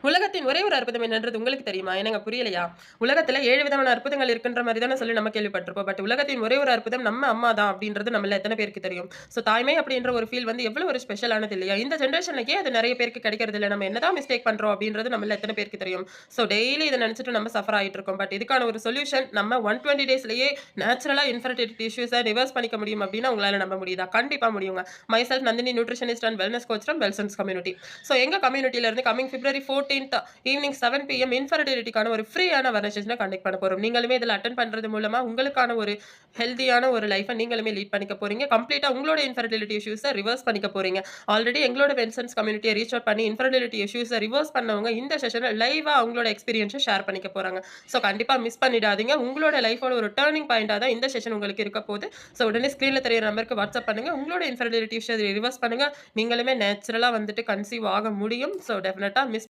உலகத்தின் ஒரே ஒரு அற்புதம் என்னன்றது உங்களுக்கு தெரியுமா? என்னங்க புரியலையா? உலகத்துல 7 விதமான அற்புதங்கள் இருக்குன்ற மாரி தானே சொல்லி நம்ம கேள்விப்பட்டுருப்போம். பட் உலகத்தின் ஒரே ஒரு அற்புதம் நம்ம அம்மா தான் அப்படின்றது நம்மள எத்தன பேருக்கு தெரியும்? ஸோ தாய்மை அப்படின்ற ஒரு ஃபீல் வந்து எவ்வளோ ஒரு ஸ்பெஷலானது இல்லையா? இந்த ஜெனரேஷன்ல ஏன் அது நெறைய பேருக்கு கிடைக்கிறதில்ல? நம்ம என்னதான் மிஸ்டேக் பண்றோம் அப்படின்றது நம்மள எத்தன பேருக்கு தெரியும்? ஸோ டெய்லி இத நெனச்சுட்டு நம்ம சஃபர் ஆயிட்டு இருக்கோம். பட் இதுக்கான ஒரு சொல்யூஷன் நம்ம 120 டேஸ்லயே நேச்சுரலா இன்ஃபெர்டிலிட்டி இஷ்யூஸ ரிவர்ஸ் பண்ணிக்க முடியும் அப்படின்னு உங்களால நம்ப முடியுதா? கண்டிப்பா முடியுங்க. Myself Nandini nutritionist and wellness coach from Wellsons community. So எங்க கம்யூனிட்டில இருந்து கமிங் பிப்ரவரி 14த் ஈவினிங் 7 பிஎம் இன்ஃபெர்டிலிட்டிக்கான ஒரு ஃப்ரீயான அவேர்னஸ் செஷன கண்டக்ட் பண்ண போறோம். நீங்களுமே இதில அட்டெண்ட் பண்றது மூலமா உங்களுக்கான ஒரு ஹெல்தியான ஒரு லைஃப்ப நீங்களுமே லீட் பண்ணிக்க போறீங்க. கம்ப்ளீட்டா உங்களோட இன்ஃபெர்டிலிட்டி இஷ்யூஸ ரிவர்ஸ் பண்ணிக்க போறீங்க. ஆல்ரெடி எங்களோட வென்சன்ஸ் கம்யூனிட்டிய ரீச் அவுட் பண்ணி இன்ஃபெர்டிலிட்டி இஷ்யூஸ ரிவர்ஸ் பண்ணவங்க இந்த செஷன்ல லைவா அவங்களோட எக்ஸ்பீரியன்ஸ ஷேர் பண்ணிக்க போறாங்க. ஸோ கண்டிப்பா மிஸ் பண்ணிடாதீங்க. உங்களோட லைஃபோட ஒரு டர்னிங் பாயிண்ட்டா தான் இந்த செஷன் உங்களுக்கு இருக்க போது. ஸோ உடனே ஸ்க்ரீன்ல தெரியிற நம்பருக்கு வாட்ஸ்அப் பண்ணுங்க. உங்களோட இன்ஃபெர்டிலிட்டி இஷ்யூ ரிவர்ஸ் பண்ணுங்க. நீங்களுமே நேச்சுரலா வந்துட்டு கன்சீவ் ஆக முடியும். ஸோ டெஃபினட்டா மிஸ்